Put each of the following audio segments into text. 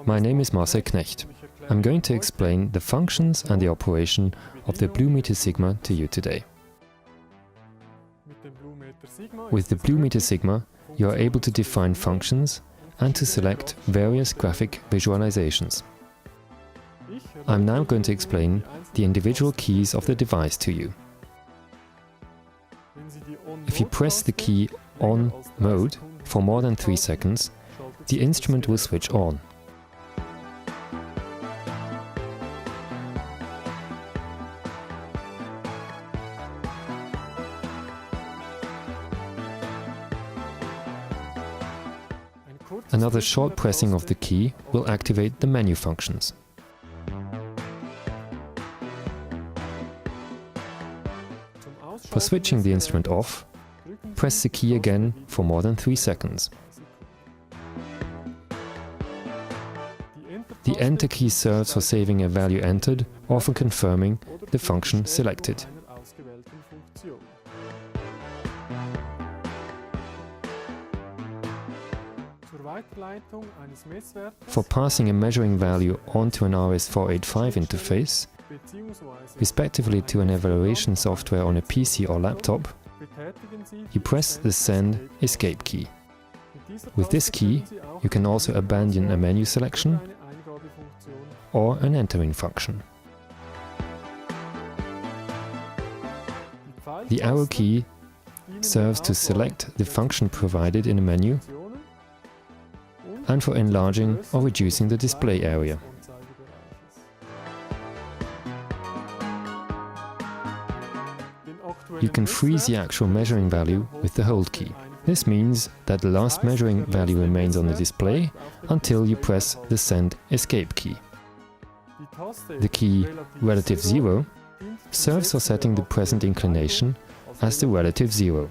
my name is Marcel Knecht. I'm going to explain the functions and the operation of the BlueMETER Sigma to you today. With the BlueMETER Sigma, you are able to define functions and to select various graphic visualizations. I'm now going to explain the individual keys of the device to you. If you press the key On mode for more than 3 seconds, the instrument will switch on. Another short pressing of the key will activate the menu functions. For switching the instrument off, press the key again for more than 3 seconds. The Enter key serves for saving a value entered or for confirming the function selected. For passing a measuring value onto an RS-485 interface, respectively to an evaluation software on a PC or laptop, you press the Send Escape key. With this key, you can also abandon a menu selection or an entering function. The arrow key serves to select the function provided in a menu and for enlarging or reducing the display area. You can freeze the actual measuring value with the Hold key. This means that the last measuring value remains on the display until you press the Send Escape key. The key Relative 0 serves for setting the present inclination as the relative 0.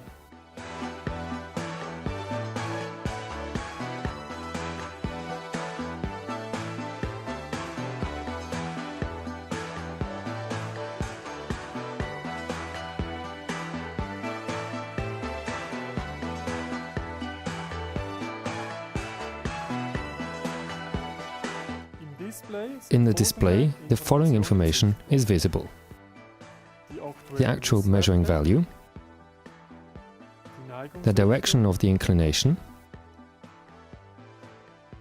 In the display, the following information is visible: the actual measuring value, the direction of the inclination,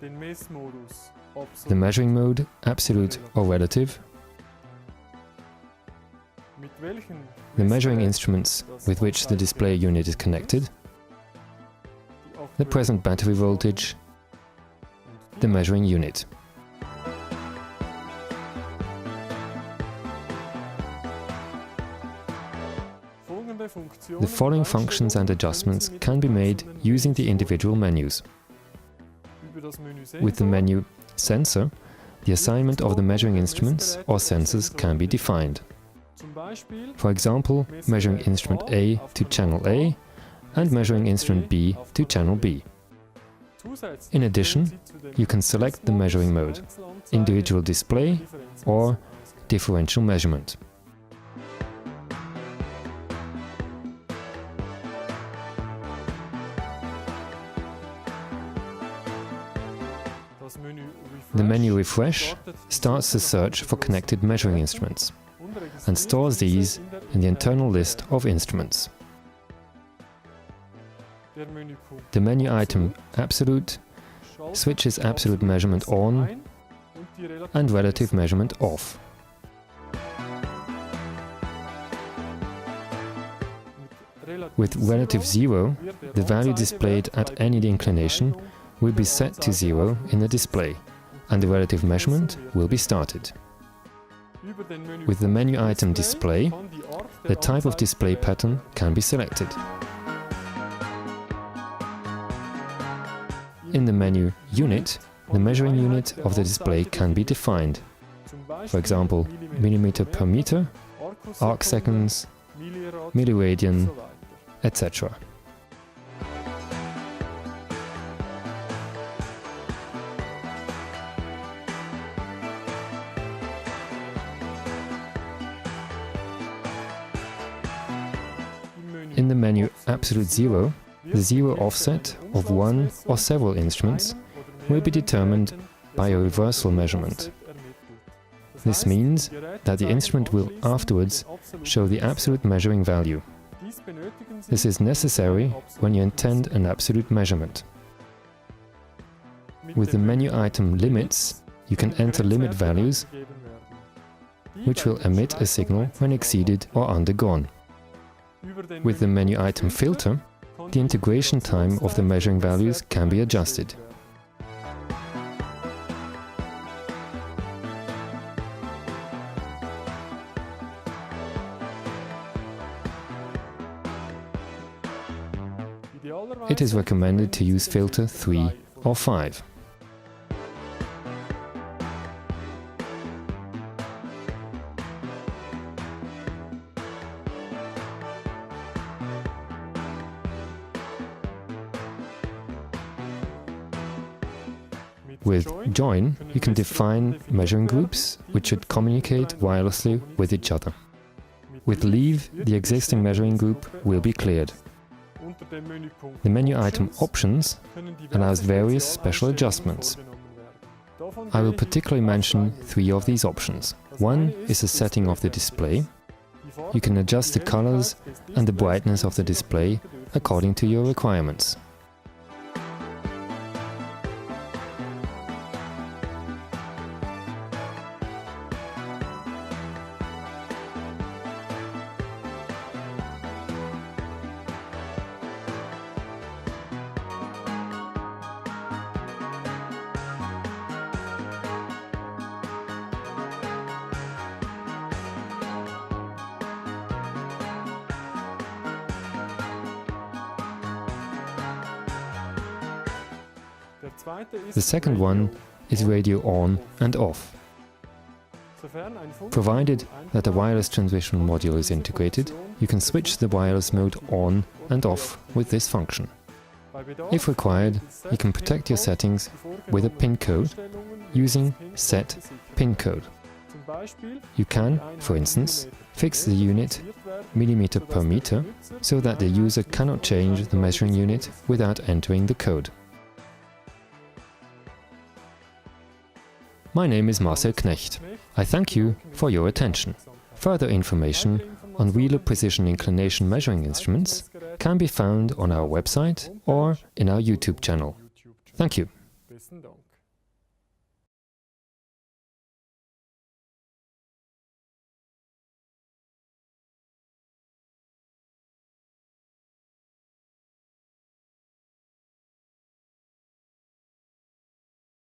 the measuring mode, absolute or relative, the measuring instruments with which the display unit is connected, the present battery voltage, the measuring unit. The following functions and adjustments can be made using the individual menus. With the menu Sensor, the assignment of the measuring instruments or sensors can be defined. For example, measuring instrument A to channel A and measuring instrument B to channel B. In addition, you can select the measuring mode, individual display or differential measurement. The menu Refresh starts the search for connected measuring instruments and stores these in the internal list of instruments. The menu item Absolute switches absolute measurement on and relative measurement off. With relative 0, the value displayed at any inclination will be set to 0 in the display, and the relative measurement will be started. With the menu item Display, the type of display pattern can be selected. In the menu Unit, the measuring unit of the display can be defined. For example, millimeter per meter, arc seconds, milliradian, etc. In the menu Absolute 0, the zero offset of one or several instruments will be determined by a reversal measurement. This means that the instrument will afterwards show the absolute measuring value. This is necessary when you intend an absolute measurement. With the menu item Limits, you can enter limit values, which will emit a signal when exceeded or undergone. With the menu item Filter, the integration time of the measuring values can be adjusted. It is recommended to use filter 3 or 5. With Join, you can define measuring groups which should communicate wirelessly with each other. With Leave, the existing measuring group will be cleared. The menu item Options allows various special adjustments. I will particularly mention 3 of these options. One is the setting of the display. You can adjust the colors and the brightness of the display according to your requirements. The second one is radio on and off. Provided that a wireless transmission module is integrated, you can switch the wireless mode on and off with this function. If required, you can protect your settings with a PIN code using Set PIN code. You can, for instance, fix the unit millimeter per meter so that the user cannot change the measuring unit without entering the code. My name is Marcel Knecht. I thank you for your attention. Further information on wheeler precision inclination measuring instruments can be found on our website or in our YouTube channel. Thank you.